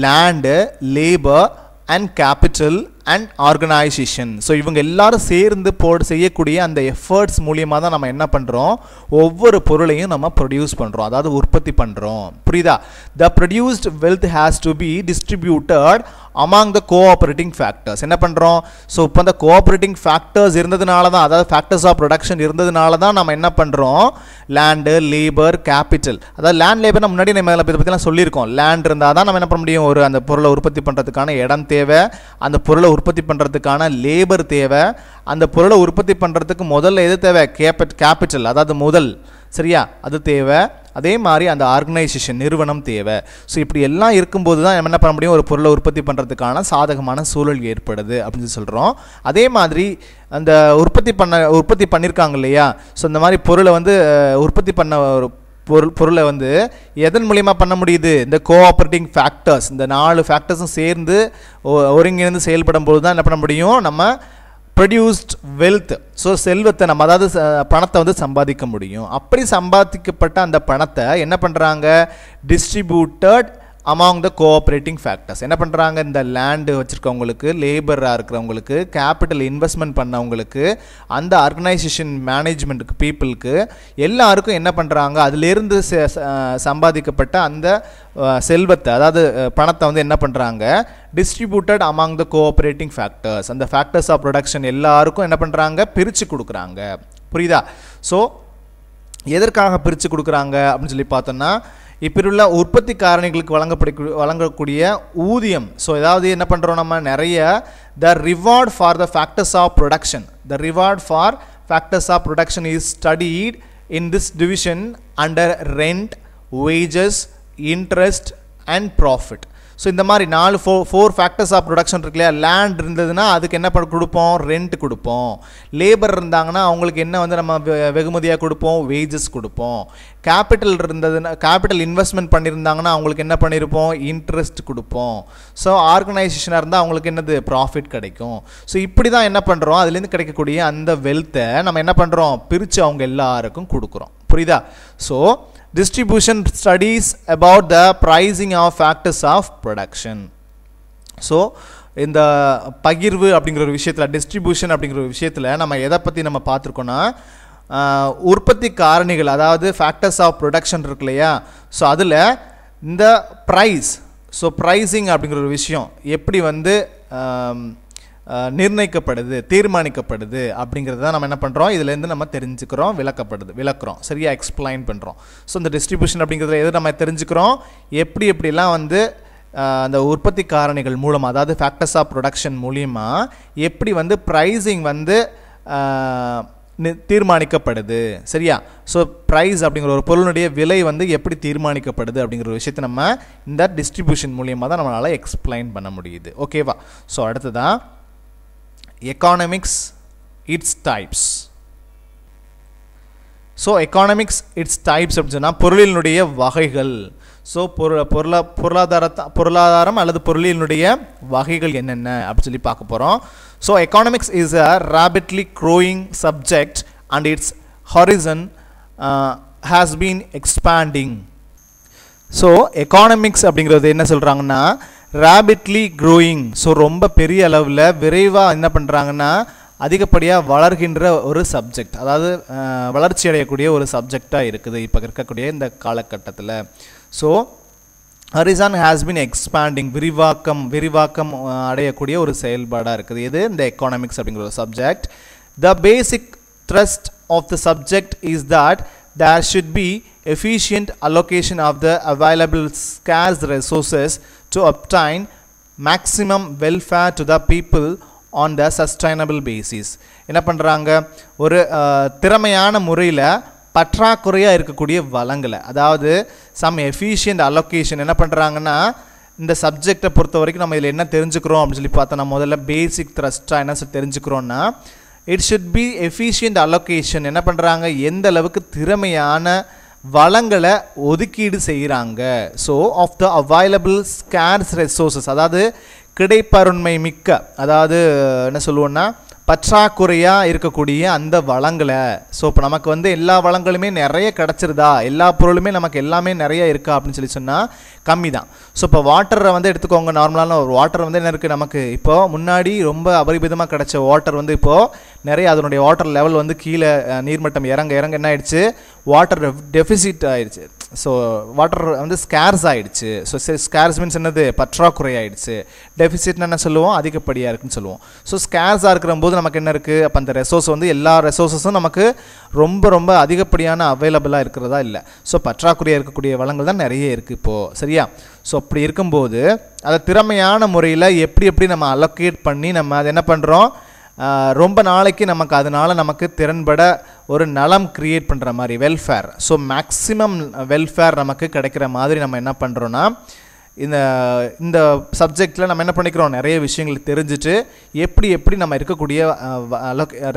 land, labour and capital and organisation. So இவங்க எல்லாரும் சேர்ந்து செய்யக்கூடிய அந்த எஃபர்ட்ஸ் மூலியமாக தான் நம்ம என்ன பண்ணுறோம், ஒவ்வொரு பொருளையும் நம்ம ப்ரொடியூஸ் பண்ணுறோம், அதாவது உற்பத்தி பண்ணுறோம். புரியுதா. The produced wealth has to be distributed among the cooperating factors. என்ன பண்ணுறோம், ஸோ இப்போ அந்த கோஆப்ரேட்டிங் ஃபேக்டர்ஸ் இருந்ததுனால தான், அதாவது ஃபேக்டர்ஸ் ஆஃப் ப்ரொடக்ஷன் இருந்ததுனால தான் நம்ம என்ன பண்ணுறோம், லேண்டு, லேபர், கேபிட்டல். அதாவது லேண்ட், லேபர் முன்னாடி நம்ம இதை பற்றிலாம் சொல்லியிருக்கோம். லேண்ட் இருந்தால் தான் நம்ம என்ன பண்ண முடியும், ஒரு அந்த பொருளை உற்பத்தி பண்ணுறதுக்கான இடம் தேவை, அந்த பொருளை உற்பத்தி பண்ணுறதுக்கான லேபர் தேவை, அந்த பொருளை உற்பத்தி பண்ணுறதுக்கு முதல்ல எது தேவை, கேபிட்டல், அதாவது முதல் சரியா அது தேவை. அதே மாதிரி அந்த ஆர்கனைசேஷன், நிறுவனம் தேவை. ஸோ இப்படி எல்லாம் இருக்கும்போது தான் நம்ம என்ன பண்ண முடியும், ஒரு பொருளை உற்பத்தி பண்ணுறதுக்கான சாதகமான சூழல் ஏற்படுது அப்படின்னு சொல்கிறோம். அதே மாதிரி அந்த உற்பத்தி பண்ணியிருக்காங்க இல்லையா. ஸோ இந்த மாதிரி பொருளை வந்து உற்பத்தி பண்ண ஒரு பொருளை வந்து எதன் மூலியமாக பண்ண முடியுது, இந்த கோஆப்ரேட்டிங் ஃபேக்டர்ஸ், இந்த 4 ஃபேக்டர்ஸும் சேர்ந்து ஒருங்கிணைந்து செயல்படும் போது தான் என்ன பண்ண முடியும், நம்ம ப்ரொடியூஸ்ட் வெல்த், ஸோ செல்வத்தை நம்ம அதாவது பணத்தை வந்து சம்பாதிக்க முடியும். அப்படி சம்பாதிக்கப்பட்ட அந்த பணத்தை என்ன பண்ணுறாங்க, distributed among the cooperating factors. என்ன பண்ணுறாங்க, இந்த லேண்டு வச்சுருக்கவங்களுக்கு, லேபராக இருக்கிறவங்களுக்கு, கேபிட்டல் இன்வெஸ்ட்மெண்ட் பண்ணவங்களுக்கு, அந்த ஆர்கனைசேஷன் மேனேஜ்மெண்ட்டுக்கு, பீப்புளுக்கு எல்லாருக்கும் என்ன பண்ணுறாங்க, அதிலேருந்து சம்பாதிக்கப்பட்ட அந்த செல்வத்தை அதாவது பணத்தை வந்து என்ன பண்ணுறாங்க, distributed among the cooperating factors, அந்த ஃபேக்டர்ஸ் ஆஃப் ப்ரொடக்ஷன் எல்லாருக்கும் என்ன பண்ணுறாங்க, பிரித்து கொடுக்குறாங்க. புரியுதா. ஸோ எதற்காக பிரித்து கொடுக்குறாங்க அப்படின்னு சொல்லி பார்த்தோன்னா, இப்படி உள்ள உற்பத்தி காரணிகளுக்கு வழங்கக்கூடிய ஊதியம். ஸோ ஏதாவது என்ன பண்ணுறோம், நம்ம நிறைய the reward for the factors of production, the reward for factors of production is studied in this division under rent, wages, interest and profit. So இந்த மாதிரி 4 ஃபேக்டர்ஸ் ஆஃப் ப்ரொடக்ஷன் இருக்கு இல்லையா. லேண்ட் இருந்ததுன்னா அதுக்கு என்ன கொடுப்போம், ரெண்ட் கொடுப்போம். லேபர் இருந்தாங்கன்னா அவங்களுக்கு என்ன வந்து நம்ம வெகுமதியாக கொடுப்போம், வேஜஸ் கொடுப்போம். கேபிட்டல் இருந்ததுன்னா, கேபிட்டல் இன்வெஸ்ட்மெண்ட் பண்ணியிருந்தாங்கன்னா அவங்களுக்கு என்ன பண்ணியிருப்போம், இன்ட்ரெஸ்ட் கொடுப்போம். ஸோ ஆர்கனைசேஷனாக இருந்தால் அவங்களுக்கு என்னது, ப்ராஃபிட் கிடைக்கும். ஸோ இப்படி தான் என்ன பண்ணுறோம், அதுலேருந்து கிடைக்கக்கூடிய அந்த வெல்த்தை நம்ம என்ன பண்ணுறோம், பிரித்து அவங்க எல்லாருக்கும் கொடுக்குறோம். புரியுதா. So distribution studies about the pricing of factors of production. So இந்த பகிர்வு அப்படிங்கிற ஒரு விஷயத்தில், டிஸ்ட்ரிபியூஷன் அப்படிங்கிற ஒரு விஷயத்தில் நம்ம எதை பற்றி நம்ம பார்த்துருக்கோன்னா, உற்பத்தி காரணிகள், அதாவது ஃபேக்டர்ஸ் ஆஃப் ப்ரொடக்ஷன் இருக்கு இல்லையா, ஸோ அதில் இந்த ப்ரைஸ், ஸோ ப்ரைஸிங் அப்படிங்கிற ஒரு விஷயம் எப்படி வந்து நிர்ணயிக்கப்படுது, தீர்மானிக்கப்படுது அப்படிங்கிறது தான் நம்ம என்ன பண்ணுறோம், இதுலேருந்து நம்ம தெரிஞ்சுக்கிறோம், விளக்குறோம், சரியாக எக்ஸ்பிளைன் பண்ணுறோம். ஸோ இந்த டிஸ்ட்ரிபியூஷன் அப்படிங்கிறதுல எது நம்ம தெரிஞ்சுக்கிறோம், எப்படிலாம் வந்து அந்த உற்பத்தி காரணிகள் மூலமாக, அதாவது ஃபேக்டர்ஸ் ஆஃப் ப்ரொடக்ஷன் மூலியமாக எப்படி வந்து ப்ரைஸிங் வந்து தீர்மானிக்கப்படுது, சரியா. ஸோ ப்ரைஸ் அப்படிங்கிற ஒரு பொருளுடைய விலை வந்து எப்படி தீர்மானிக்கப்படுது அப்படிங்கிற ஒரு விஷயத்தை நம்ம இந்த டிஸ்ட்ரிபியூஷன் மூலியமாக தான் நம்மளால் எக்ஸ்பிளைன் பண்ண முடியுது. ஓகேவா. ஸோ அடுத்ததான் economics it's types. So economics it's types அப்படின்னு சொன்னால் பொருளினுடைய வகைகள். ஸோ பொருளாதாரம் அல்லது பொருளினுடைய வகைகள் என்னென்ன அப்படின்னு சொல்லி பார்க்க போகிறோம். So economics is a rapidly growing subject and its horizon has been expanding. So economics அப்படிங்கிறது என்ன சொல்கிறாங்கன்னா, rapidly growing, ஸோ ரொம்ப பெரிய அளவில் விரைவாக என்ன பண்ணுறாங்கன்னா அதிகப்படியாக வளர்கின்ற ஒரு சப்ஜெக்ட், அதாவது வளர்ச்சி அடையக்கூடிய ஒரு சப்ஜெக்டாக இருக்குது இப்போ இருக்கக்கூடிய இந்த காலகட்டத்தில். So horizon has been expanding, விரிவாக்கம் அடையக்கூடிய ஒரு செயல்பாடாக இருக்குது. இது இந்த எக்கானமிக்ஸ் அப்படிங்கிற ஒரு subject. The basic thrust of the subject is that there should be efficient allocation of the available scarce resources to obtain maximum welfare to the people on the sustainable basis. என்ன பண்ணுறாங்க, ஒரு திறமையான முறையில் பற்றாக்குறையாக இருக்கக்கூடிய வளங்களை, அதாவது சம் எஃபிஷியன்ட் அலோகேஷன் என்ன பண்ணுறாங்கன்னா, இந்த சப்ஜெக்டை பொறுத்த வரைக்கும் நம்ம இதில் என்ன தெரிஞ்சுக்கிறோம் அப்படின்னு சொல்லி பார்த்தோன்னா, முதல்ல பேசிக் த்ரஸ்ட்டாக என்ன தெரிஞ்சுக்கிறோன்னா, it should be efficient allocation. என்ன பண்ணுறாங்க, எந்த அளவுக்கு திறமையான வளங்களை ஒதுக்கீடு செய்கிறாங்க. So of the available scarce resources, அதாவது கிடைப்பருண்மை மிக்க, அதாவது என்ன சொல்லுவோன்னா பற்றாக்குறையாக இருக்கக்கூடிய அந்த வளங்களை. ஸோ இப்போ நமக்கு வந்து எல்லா வளங்களுமே நிறைய கிடச்சிருதா, எல்லா பொருளுமே நமக்கு எல்லாமே நிறைய இருக்கா அப்படின்னு சொல்லி சொன்னால் கம்மி தான். ஸோ இப்போ வாட்டரை வந்து எடுத்துக்கோங்க. நார்மலான ஒரு வாட்டர் வந்து என்ன இருக்குது நமக்கு, இப்போது முன்னாடி ரொம்ப அபரிமிதமாக கிடச்ச வாட்டர் வந்து இப்போது நிறைய அதனுடைய வாட்டர் லெவல் வந்து கீழே நீர்மட்டம் இறங்க என்ன ஆயிடுச்சு, வாட்டர் டெஃபிசிட் ஆயிடுச்சு. ஸோ வாட்டர் வந்து ஸ்கேர்ஸ் ஆகிடுச்சு. ஸோ ஸ்கேர்ஸ் மீன்ஸ் என்னது, பற்றாக்குறை ஆகிடுச்சு. டெஃபிசிட்னு என்ன சொல்லுவோம், அதிகப்படியாக இருக்குன்னு சொல்லுவோம். ஸோ ஸ்கேர்ஸாக இருக்கிற போது நமக்கு என்ன இருக்குது, அப்போ அந்த ரெசோர்ஸ் வந்து எல்லா ரெசோர்ஸஸும் நமக்கு ரொம்ப அதிகப்படியான அவைலபிளாக இருக்கிறதா இல்லை. ஸோ பற்றாக்குறையாக இருக்கக்கூடிய வளங்கள் தான் நிறைய இருக்குது இப்போது, சரியா. ஸோ அப்படி இருக்கும்போது அதை திறமையான முறையில் எப்படி நம்ம அலோகேட் பண்ணி நம்ம அதை என்ன பண்ணுறோம், ரொம்ப நாளைக்கு நமக்கு அதனால் நமக்கு திறன்பட ஒரு நலம் க்ரியேட் பண்ணுற மாதிரி, வெல்ஃபேர், ஸோ மேக்ஸிமம் வெல்ஃபேர் நமக்கு கிடைக்கிற மாதிரி நம்ம என்ன பண்ணுறோன்னா, இந்த சப்ஜெக்டில் நம்ம என்ன பண்ணிக்கிறோம், நிறைய விஷயங்கள் தெரிஞ்சுட்டு எப்படி நம்ம இருக்கக்கூடிய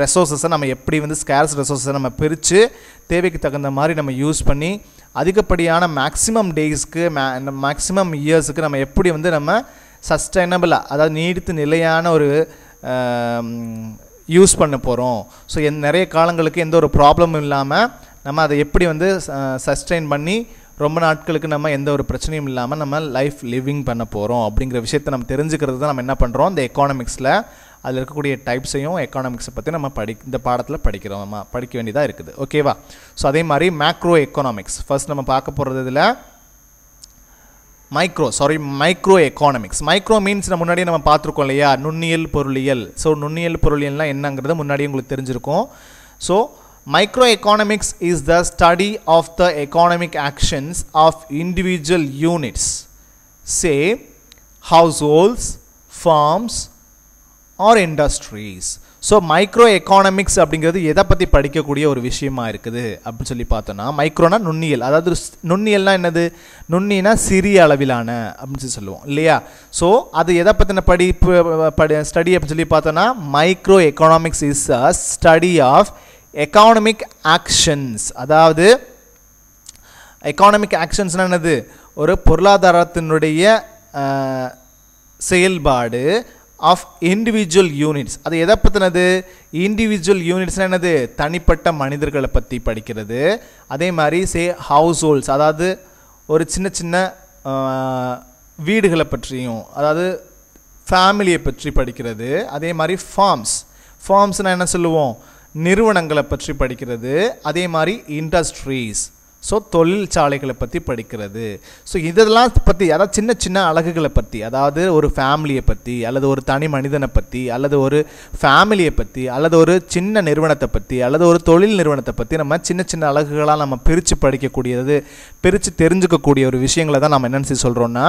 ரெசோர்ஸஸை நம்ம எப்படி வந்து ஸ்கேர்ஸ் ரெசோர்ஸை நம்ம பிரித்து தேவைக்கு தகுந்த மாதிரி நம்ம யூஸ் பண்ணி அதிகப்படியான மேக்ஸிமம் டேஸ்க்கு மேக்ஸிமம் இயர்ஸுக்கு நம்ம எப்படி வந்து நம்ம சஸ்டைனபிளாக, அதாவது நீடித்து நிலையான ஒரு யூஸ் பண்ண போகிறோம். ஸோ நிறைய காலங்களுக்கு எந்த ஒரு ப்ராப்ளமும் இல்லாமல் நம்ம அதை எப்படி வந்து சஸ்டெயின் பண்ணி ரொம்ப நாட்களுக்கு நம்ம எந்த ஒரு பிரச்சனையும் இல்லாமல் நம்ம லைஃப் லிவிங் பண்ண போகிறோம் அப்படிங்கிற விஷயத்தை நம்ம தெரிஞ்சுக்கிறது தான் நம்ம என்ன பண்ணுறோம், இந்த எக்கானமிக்ஸில் அதில் இருக்கக்கூடிய டைப்ஸையும் எக்கானமிக்ஸை பற்றி நம்ம இந்த பாடத்தில் படிக்க வேண்டியதாக இருக்குது. ஓகேவா. ஸோ அதே மாதிரி மேக்ரோ எக்கானமிக்ஸ் ஃபர்ஸ்ட் நம்ம பார்க்க போகிறது. இதில் மைக்ரோ எக்கானமிக்ஸ். மைக்ரோ மீன்ஸ் நம்ம முன்னாடியே நம்ம பார்த்துருக்கோம் இல்லையா, நுண்ணியல் பொருளியல். ஸோ நுண்ணியல் பொருளியல்னால் என்னங்கிறது முன்னாடியே உங்களுக்கு தெரிஞ்சிருக்கும். So micro economics is the study of the economic actions of individual units, say households, firms or industries. So micro economics அப்படிங்கிறது எதை பற்றி படிக்கக்கூடிய ஒரு விஷயமா இருக்குது அப்படின்னு சொல்லி பார்த்தோன்னா, மைக்ரோனா நுண்ணியல், அதாவது நுண்ணியல்னால் என்னது, நுண்ணினா சிறிய அளவிலான அப்படின்னு சொல்லி சொல்லுவோம் இல்லையா. ஸோ அது எதை பற்றின ஸ்டடி அப்படின்னு சொல்லி பார்த்தோன்னா, micro economics is a study of economic actions. அதாவது எக்கானமிக் ஆக்ஷன்ஸ்னால் என்னது, ஒரு பொருளாதாரத்தினுடைய செயல்பாடு ஆஃப் இண்டிவிஜுவல் யூனிட்ஸ். அது எதை பற்றினது, இண்டிவிஜுவல் யூனிட்ஸ்னால் என்னது, தனிப்பட்ட மனிதர்களை பற்றி படிக்கிறது. அதே மாதிரி ஹவுஸ் ஹோல்ட்ஸ், அதாவது ஒரு சின்ன வீடுகளை பற்றியும், அதாவது ஃபேமிலியை பற்றி படிக்கிறது. அதே மாதிரி ஃபார்ம்ஸ்னால் என்ன சொல்லுவோம், நிறுவனங்களை பற்றி படிக்கிறது. அதே மாதிரி இண்டஸ்ட்ரீஸ், ஸோ தொழிற்சாலைகளை பற்றி படிக்கிறது. ஸோ இதெல்லாம் பற்றி, அதாவது சின்ன சின்ன அழகுகளை பற்றி, அதாவது ஒரு ஃபேமிலியை பற்றி அல்லது ஒரு தனி மனிதனை பற்றி அல்லது ஒரு ஃபேமிலியை பற்றி அல்லது ஒரு சின்ன நிறுவனத்தை பற்றி அல்லது ஒரு தொழில் நிறுவனத்தை பற்றி நம்ம சின்ன சின்ன அழகுகளாக நம்ம பிரித்து படிக்கக்கூடியது, பிரித்து தெரிஞ்சுக்கக்கூடிய ஒரு விஷயங்களை தான் நம்ம என்னென்னு சொல்கிறோன்னா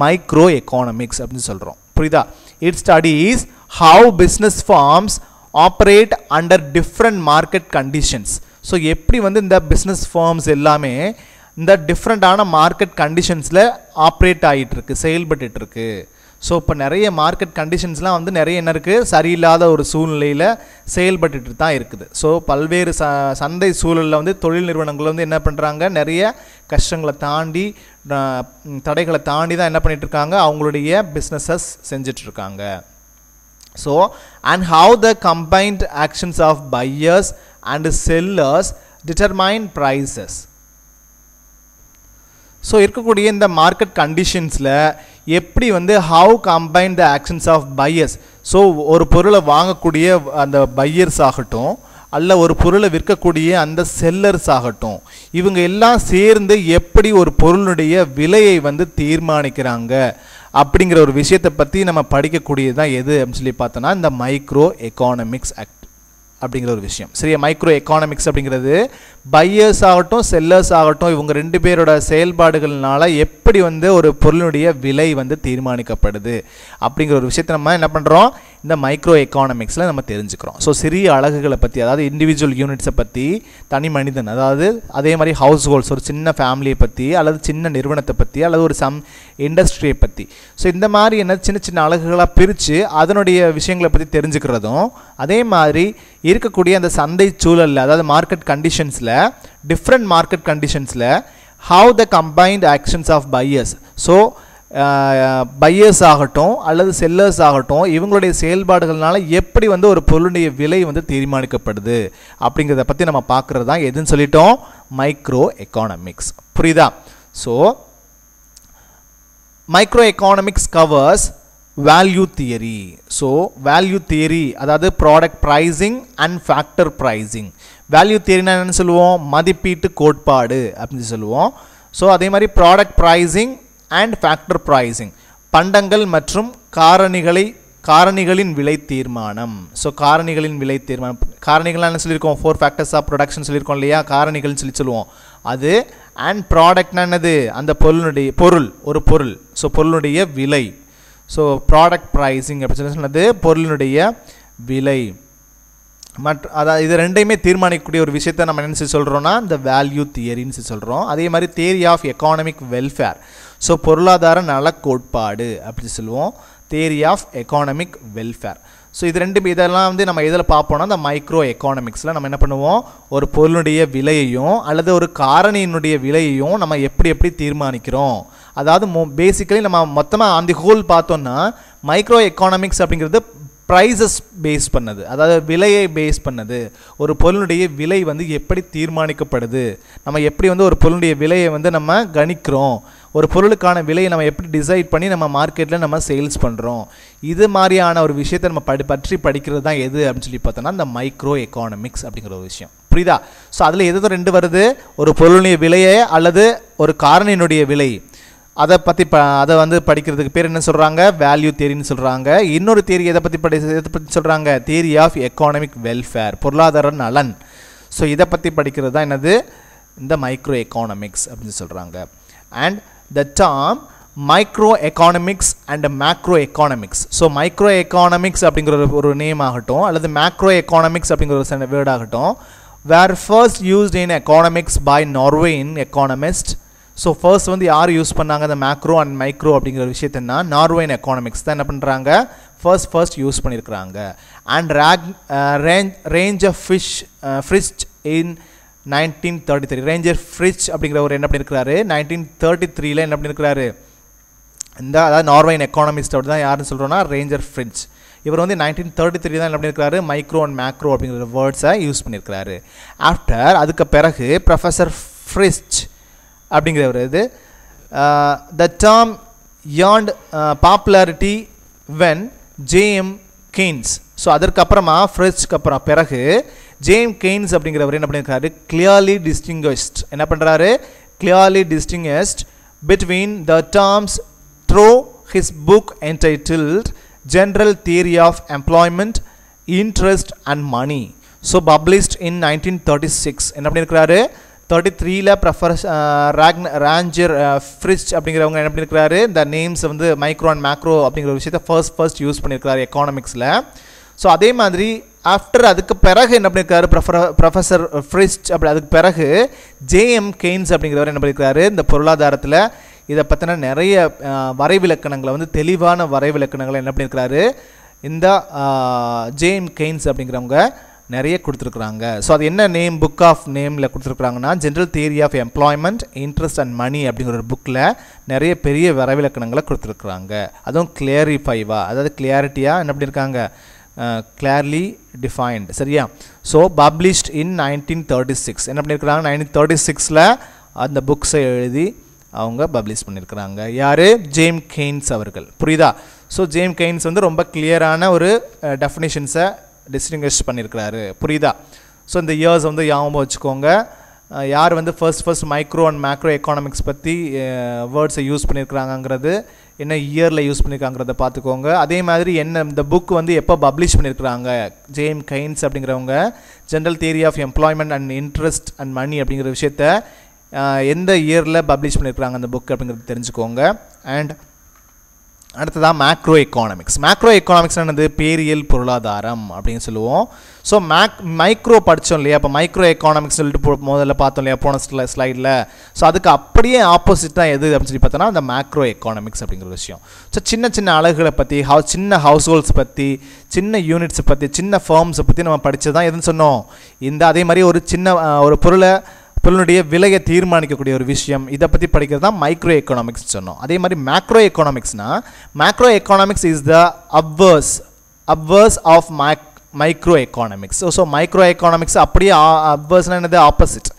மைக்ரோ எக்கானமிக்ஸ் அப்படின்னு சொல்கிறோம். புரியுதா? It studies how business firms operate under different market conditions. So எப்படி வந்து இந்த பிஸ்னஸ் ஃபார்ம்ஸ் எல்லாமே இந்த டிஃப்ரெண்ட்டான மார்க்கெட் கண்டிஷன்ஸில் ஆப்ரேட் ஆகிட்டுருக்கு, செயல்பட்டுருக்கு. ஸோ இப்போ நிறைய மார்க்கெட் கண்டிஷன்ஸ்லாம் வந்து நிறைய என்ன இருக்குது, சரியில்லாத ஒரு சூழ்நிலையில் செயல்பட்டு தான் இருக்குது. ஸோ பல்வேறு சந்தை சூழலில் வந்து தொழில் நிறுவனங்கள் வந்து என்ன பண்ணுறாங்க, நிறைய கஷ்டங்களை தாண்டி தடைகளை தாண்டி தான் என்ன பண்ணிகிட்ருக்காங்க, அவங்களுடைய பிஸ்னஸஸ் செஞ்சிட்ருக்காங்க. So and how the combined actions of buyers and sellers determine prices. So இருக்கக்கூடிய இந்த மார்க்கெட் கண்டிஷன்ஸில் எப்படி வந்து how combine the actions of buyers, so ஒரு பொருளை வாங்கக்கூடிய அந்த பையர்ஸ் ஆகட்டும் அல்ல ஒரு பொருளை விற்கக்கூடிய அந்த செல்லர்ஸ் ஆகட்டும், இவங்க எல்லாம் சேர்ந்து எப்படி ஒரு பொருளுடைய விலையை வந்து தீர்மானிக்கிறாங்க அப்படிங்கிற ஒரு விஷயத்தை பற்றி நம்ம படிக்கக்கூடியது தான் எது அப்படின்னு சொல்லி பார்த்தோன்னா இந்த மைக்ரோ எக்கானமிக்ஸ் அப்படிங்கிற ஒரு விஷயம். சரியா? மைக்ரோ எக்கானமிக்ஸ் அப்படிங்கிறது பையர்ஸ் ஆகட்டும் செல்லர்ஸ் ஆகட்டும் இவங்க ரெண்டு பேரோட செயல்பாடுகள்னால எப்படி வந்து ஒரு பொருளுடைய விலை வந்து தீர்மானிக்கப்படுது அப்படிங்கிற ஒரு விஷயத்தை நம்ம என்ன பண்ணுறோம், இந்த மைக்ரோ எக்கானமிக்ஸில் நம்ம தெரிஞ்சுக்கிறோம். ஸோ சிறிய அலகுகளை பற்றி, அதாவது இண்டிவிஜுவல் யூனிட்ஸை பற்றி, தனி மனிதன், அதாவது அதே மாதிரி ஹவுஸ் ஹோல்ட்ஸ், ஒரு சின்ன ஃபேமிலியை பற்றி அல்லது சின்ன நிறுவனத்தை பற்றி அல்லது ஒரு இண்டஸ்ட்ரியை பற்றி, ஸோ இந்த மாதிரி என்ன சின்ன சின்ன அலகுகளாக பிரித்து அதனுடைய விஷயங்களை பற்றி தெரிஞ்சுக்கிறதும், அதே மாதிரி இருக்கக்கூடிய அந்த சந்தை சூழலில், அதாவது மார்க்கெட் கண்டிஷன்ஸில், டிஃப்ரெண்ட் மார்க்கெட் கண்டிஷன்ஸில் how the combined actions of buyers, so buyers ஆகட்டும் அல்லது செல்லர்ஸ் ஆகட்டும் இவங்களுடைய செயல்பாடுகள்னால எப்படி வந்து ஒரு பொருளுடைய விலை வந்து தீர்மானிக்கப்படுது அப்படிங்கிறத பற்றி நம்ம பார்க்குறது தான் எதுன்னு சொல்லிட்டோம், மைக்ரோ எக்கானமிக்ஸ். புரியுதா? So micro economics covers value theory. So value theory அதாவது product pricing and factor pricing. Value தியரினா என்னென்னு சொல்லுவோம், மதிப்பீட்டு கோட்பாடு அப்படின்னு சொல்லுவோம். ஸோ அதே மாதிரி product pricing and factor pricing, பண்டங்கள் மற்றும் காரணிகளின் விலை தீர்மானம். ஸோ காரணிகளின் விலை தீர்மானம், காரணிகள்லாம் என்ன சொல்லியிருக்கோம், 4 ஃபேக்டர்ஸ் ஆஃப் ப்ரொடக்ஷன் சொல்லியிருக்கோம் இல்லையா, காரணிகள்னு சொல்லுவோம் அது. அண்ட் ப்ராடக்ட்னா என்னது, அந்த ஒரு பொருள், ஸோ பொருளுடைய விலை. ஸோ ப்ராடக்ட் ப்ரைஸிங் அப்படின்னு சொன்னது பொருளினுடைய விலை. அதாவது இது ரெண்டையுமே தீர்மானிக்கக்கூடிய ஒரு விஷயத்தை நம்ம என்ன சொல்கிறோம்னா இந்த வேல்யூ தியரின்னு சொல்கிறோம். அதே மாதிரி theory of economic welfare, so பொருளாதார நல கோட்பாடு அப்படி சொல்லுவோம், theory of economic welfare. So இது இதெல்லாம் வந்து நம்ம எதில் பார்ப்போம்னா இந்த மைக்ரோ எக்கானமிக்ஸில் நம்ம என்ன பண்ணுவோம், ஒரு பொருளுடைய விலையையும் அல்லது ஒரு காரணியினுடைய விலையையும் நம்ம எப்படி தீர்மானிக்கிறோம். அதாவது பேசிக்கலி நம்ம மொத்தமாக அந்த ஹோல் பார்த்தோம்னா மைக்ரோ எக்கானமிக்ஸ் அப்படிங்கிறது ப்ரைஸஸ் பேஸ் பண்ணது, அதாவது விலையை பேஸ் பண்ணது. ஒரு பொருளுடைய விலை வந்து எப்படி தீர்மானிக்கப்படுது, நம்ம எப்படி வந்து ஒரு பொருளுடைய விலையை வந்து நம்ம கணிக்கிறோம், ஒரு பொருளுக்கான விலையை நம்ம எப்படி டிசைட் பண்ணி நம்ம மார்க்கெட்டில் நம்ம சேல்ஸ் பண்ணுறோம், இது மாதிரியான ஒரு விஷயத்தை நம்ம பற்றி படிக்கிறது தான் எது அப்படின்னு சொல்லி பார்த்தோன்னா இந்த மைக்ரோ எக்கானமிக்ஸ் அப்படிங்கிற ஒரு விஷயம். புரியுதா? ஸோ அதில் எது ரெண்டு வருது, ஒரு பொருளுடைய விலையை அல்லது ஒரு காரணியினுடைய விலை, அதை வந்து படிக்கிறதுக்கு பேர் என்ன சொல்கிறாங்க, வேல்யூ தியரின்னு சொல்கிறாங்க. இன்னொரு தியரி எதை பற்றி சொல்கிறாங்க, தியரி ஆஃப் எக்கானமிக் வெல்ஃபேர், பொருளாதார நலன். ஸோ இதை பற்றி படிக்கிறது தான் என்னது இந்த மைக்ரோ எக்கானமிக்ஸ் அப்படின்னு சொல்கிறாங்க. And the term micro economics and macro economics, so micro economics அப்படிங்கிற ஒரு நேம் ஆகட்டும் அல்லது மேக்ரோ எக்கானமிக்ஸ் அப்படிங்கிற ஒரு வேர்ட் ஆகட்டும், were first used in economics by நார்வேயின் எக்கானமிஸ்ட். ஸோ ஃபர்ஸ்ட் வந்து யார் யூஸ் பண்ணாங்க இந்த மேக்ரோ அண்ட் மைக்ரோ அப்படிங்கிற விஷயத்தைன்னா நார்வேயின் எக்கானமிக்ஸ் தான் என்ன பண்ணுறாங்க ஃபர்ஸ்ட் யூஸ் பண்ணியிருக்கிறாங்க. அண்ட் ரேஞ்ச் ஆஃப் ஃப்ரிட்ஜ் இன் 1933, ரேஞ்சர் ஃப்ரிட்ஜ் அப்படிங்கிறவர் என்ன பண்ணியிருக்கிறாரு 1933 என்ன பண்ணியிருக்கிறாரு, அதாவது நார்வேயின் எக்கானமிஸ்ட் அப்படி தான் யாருன்னு சொல்கிறோன்னா ரேஞ்சர் ஃப்ரிட்ஜ். இவர் வந்து 1933 தான் என்ன பண்ணியிருக்கிறாரு மைக்ரோ அண்ட் மேக்ரோ அப்படிங்கிற வேர்ட்ஸை யூஸ் பண்ணியிருக்கிறாரு. ஆஃப்டர் அதுக்கு பிறகு ப்ரொஃபஸர் ஃப்ரிட்ஜ் அப்படிங்கிறவர் இது the term earned popularity when J.M. Keynes, so அதற்கப்புறமா ஃப்ரெஷ்க்கு அப்புறம் பிறகு J.M. Keynes அப்படிங்கிறவர் என்ன பண்ணியிருக்காரு, clearly distinguished, என்ன பண்ணுறாரு, clearly distinguished between the terms through his book entitled General Theory of Employment, Interest and Money, so published in 1936. என்ன பண்ணியிருக்காரு, 33ல ராஞ்சர் ஃப்ரிட்ஜ் அப்படிங்கிறவங்க என்ன பண்ணியிருக்காரு, இந்த நேம்ஸ் வந்து மைக்ரோ அண்ட் மேக்ரோ அப்படிங்கிற ஒரு விஷயத்தை ஃபர்ஸ்ட் யூஸ் பண்ணியிருக்காரு எக்கானமிக்ஸில். ஸோ அதே மாதிரி ஆஃப்டர் அதுக்கு பிறகு என்ன பண்ணியிருக்காரு ப்ரொஃபஸர் ஃப்ரிட்ஜ், அப்படி அதுக்கு பிறகு J.M. Keynes அப்படிங்கிறவர் என்ன பண்ணியிருக்காரு, இந்த பொருளாதாரத்தில் இதை பற்றின நிறைய வரைவிலக்கணங்களை வந்து தெளிவான வரைவிலக்கணங்களை என்ன பண்ணியிருக்காரு இந்த J.M. Keynes அப்படிங்கிறவங்க நிறைய கொடுத்துருக்குறாங்க. ஸோ அது என்ன நேம், புக் ஆஃப் நேமில் கொடுத்துருக்குறாங்கன்னா general theory of employment, interest and money அப்படிங்கிற ஒரு புக்கில் நிறைய பெரிய வரைவிலக்கணங்களை கொடுத்துருக்குறாங்க. அதுவும் கிளியரிஃபைவாக, அதாவது கிளியாரிட்டியாக என்ன பண்ணியிருக்காங்க, கிளியர்லி டிஃபைன்டு, சரியா. ஸோ பப்ளிஷ்ட் இன் 1936, என்ன பண்ணியிருக்கிறாங்க 1936ல் அந்த புக்ஸை எழுதி அவங்க பப்ளிஷ் பண்ணியிருக்கிறாங்க. யார், J.M. Keynes அவர்கள், புரியுதா. So J.M. Keynes வந்து ரொம்ப கிளியரான ஒரு டெஃபினிஷன்ஸை டிஸ்டிங்கிஷ் பண்ணியிருக்கிறாரு, புரியுதா. ஸோ இந்த இயர்ஸ் வந்து ஞாபகம் வச்சுக்கோங்க. யார் வந்து first micro and macro economics பற்றி வேர்ட்ஸை யூஸ் பண்ணியிருக்கிறாங்கங்கிறது, என்ன இயரில் யூஸ் பண்ணியிருக்காங்கிறத பார்த்துக்கோங்க. அதே மாதிரி என்ன இந்த புக் வந்து எப்போ பப்ளிஷ் பண்ணியிருக்கிறாங்க, J.M. Keynes அப்படிங்கிறவங்க general theory of employment and interest and money அப்படிங்கிற விஷயத்த எந்த இயரில் பப்ளிஷ் பண்ணியிருக்கிறாங்க அந்த புக் அப்படிங்கிறது தெரிஞ்சுக்கோங்க. அண்ட் அடுத்ததாக மேக்ரோ எக்கானமிக்ஸ். மேக்ரோ எக்கானமிக்ஸ் என்னது, பேரியல் பொருளாதாரம் அப்படின்னு சொல்லுவோம். ஸோ மைக்ரோ படித்தோம் இல்லையா, இப்போ மைக்ரோ எக்கானமிக்ஸ் சொல்லிட்டு முதல்ல பார்த்தோம் இல்லையா போன ஸ்லைடில். ஸோ அதுக்கு அப்படியே ஆப்போசிட் தான் எது அப்படின்னு சொல்லி பார்த்தோன்னா அந்த மேக்ரோ எக்கானமிக்ஸ் அப்படிங்கிற விஷயம். ஸோ சின்ன சின்ன அலகுகளை பற்றி, சின்ன ஹவுஸ் ஹோல்ட்ஸ் பற்றி, சின்ன யூனிட்ஸை பற்றி, சின்ன ஃபார்ம்ஸை பற்றி நம்ம படித்து தான் எதுன்னு சொன்னோம் இந்த. அதே மாதிரி ஒரு சின்ன ஒரு பொருளுடைய விலையை தீர்மானிக்கக்கூடிய ஒரு விஷயம், இதை பற்றி படிக்கிறது தான் மைக்ரோ எக்கானமிக்ஸ் சொன்னோம். அதே மாதிரி மேக்ரோ எக்கானமிக்ஸ்னால் macro economics is the obverse of micro economics. So micro economics அப்படியே அப்வர்ஸ்னால் என்னது, ஆப்போசிட்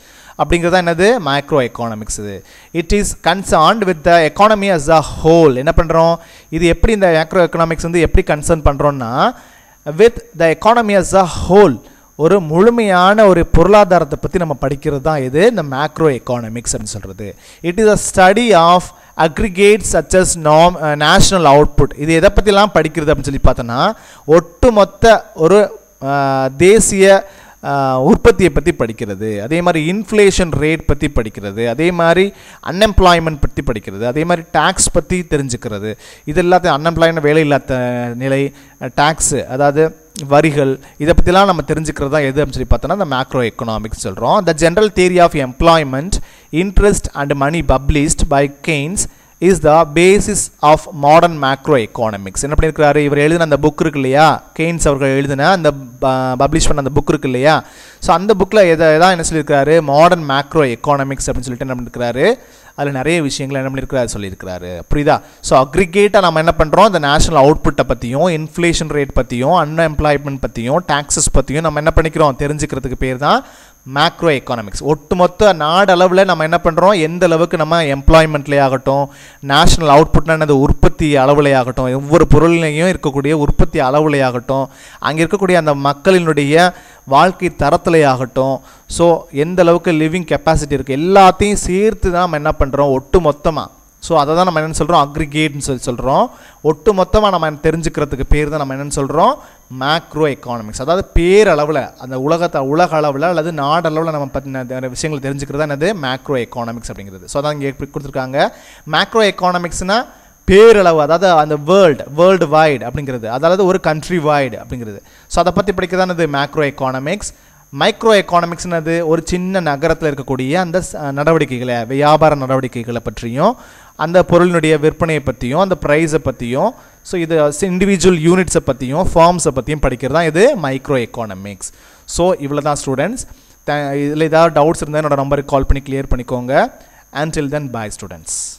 அப்படிங்கிறதா என்னது மேக்ரோ எக்கானமிக்ஸ். இது it is concerned with the economy as a whole. என்ன பண்ணுறோம், இது எப்படி இந்த மேக்ரோ எக்கானமிக்ஸ் வந்து எப்படி கன்சர்ன் பண்ணுறோன்னா with the economy as a whole, ஒரு முழுமையான ஒரு பொருளாதாரத்தை பற்றி நம்ம படிக்கிறது தான் இது இந்த மேக்ரோ எக்கானமிக்ஸ் அப்படின்னு சொல்கிறது. It is a study of aggregates such as national output. இது எதை பற்றிலாம் படிக்கிறது அப்படின்னு சொல்லி பார்த்தோன்னா ஒட்டுமொத்த ஒரு தேசிய உற்பத்தியை பற்றி படிக்கிறது, அதே மாதிரி இன்ஃப்ளேஷன் ரேட் பற்றி படிக்கிறது, அதே மாதிரி அன்எம்ப்ளாய்மெண்ட் பற்றி படிக்கிறது, அதே மாதிரி டேக்ஸ் பற்றி தெரிஞ்சுக்கிறது. இது எல்லாத்தையும் அன்எம்ப்ளாய்மெண்ட் வேலை இல்லாத நிலை, டேக்ஸு அதாவது வரிகள், இதை பற்றிலாம் நம்ம தெரிஞ்சுக்கிறது தான் எது அப்படின்னு சொல்லி பார்த்தோன்னா இந்த மேக்ரோ எக்கனாமிக்ஸ் சொல்கிறோம். The general theory of employment, interest and money published by Keynes is the basis of modern macro economics. என்ன பண்ணியிருக்கிறாரு, இவர் எழுதின அந்த புக் இருக்கு இல்லையா, கெய்ன்ஸ் அவர்கள் எழுதின அந்த பப்ளிஷ் பண்ண அந்த புக் இருக்கு இல்லையா, ஸோ அந்த புக்கில் எதான் என்ன சொல்லியிருக்காரு, மாடர்ன் மேக்ரோ எக்கானமிக்ஸ் அப்படின்னு சொல்லிட்டு என்ன பண்ணியிருக்கிறாரு, அதில் நிறைய விஷயங்கள் என்ன பண்ணியிருக்கிறாரு சொல்லியிருக்கிறாரு, புரியுதா. ஸோ அக்ரிகேட்டாக நம்ம என்ன பண்ணுறோம், இந்த நேஷனல் அவுட்புட்டை பற்றியும், இன்ஃப்ளேஷன் ரேட் பற்றியும், அன்எம்ப்ளாய்மெண்ட் பற்றியும், டாக்ஸஸ் பற்றியும் நம்ம என்ன பண்ணிக்கிறோம் தெரிஞ்சுக்கிறதுக்கு பேர் தான் மேக்ரோ எக்கானமிக்ஸ். ஒட்டுமொத்த நாடு அளவில் நம்ம என்ன பண்ணுறோம், எந்த அளவுக்கு நம்ம எம்ப்ளாய்மெண்ட்லேயே ஆகட்டும், நேஷனல் அவுட்புட்னா என்னது உற்பத்தி அளவுலே ஆகட்டும், ஒவ்வொரு பொருளையும் இருக்கக்கூடிய உற்பத்தி அளவுலே ஆகட்டும், அங்கே இருக்கக்கூடிய அந்த மக்களினுடைய வாழ்க்கை தரத்திலே ஆகட்டும், ஸோ எந்த அளவுக்கு லிவிங் கெப்பாசிட்டி இருக்குது எல்லாத்தையும் சேர்த்து தான் நம்ம என்ன பண்ணுறோம் ஒட்டு மொத்தமாக. ஸோ அதை தான் நம்ம என்னென்னு சொல்கிறோம், அக்ரிகேட்னு சொல்கிறோம். ஒட்டு மொத்தமாக நம்ம தெரிஞ்சுக்கிறதுக்கு பேர் தான் நம்ம என்னென்னு சொல்கிறோம் மேக்ரோ எக்கானமிக்ஸ். அதாவது பேரளவில் அந்த உலக அளவில் அல்லது நாடளவில் நம்ம பற்றின விஷயங்கள் தெரிஞ்சுக்கிறது தான் என்னது மேக்ரோ எக்கானமிக்ஸ் அப்படிங்கிறது. ஸோ அதான் இங்கே கொடுத்துருக்காங்க. மேக்ரோ எக்கானமிக்ஸ்னால் பேரளவு, அதாவது அந்த வேர்ல்டு வைடு அப்படிங்கிறது, அதாவது ஒரு கண்ட்ரி வைடு அப்படிங்கிறது. ஸோ அதை பற்றி படிக்கிறதானது என்னது மேக்ரோ எக்கானமிக்ஸ். மைக்ரோ எக்கானமிக்ஸ்னது ஒரு சின்ன நகரத்தில் இருக்கக்கூடிய அந்த நடவடிக்கைகளை, வியாபார நடவடிக்கைகளை பற்றியும், அந்த பொருளினுடைய விற்பனையை பற்றியும், அந்த ப்ரைஸை பற்றியும், ஸோ இது இண்டிவிஜுவல் யூனிட்ஸை பற்றியும், ஃபார்ம்ஸை பற்றியும் படிக்கிறது தான் இது மைக்ரோ எக்கானமிக்ஸ். ஸோ இவ்வளோ தான் ஸ்டூடெண்ட்ஸ். இதில் ஏதாவது டவுட்ஸ் இருந்தால் என்னோட நம்பருக்கு கால் பண்ணி கிளியர் பண்ணிக்கோங்க. Until then, bye students.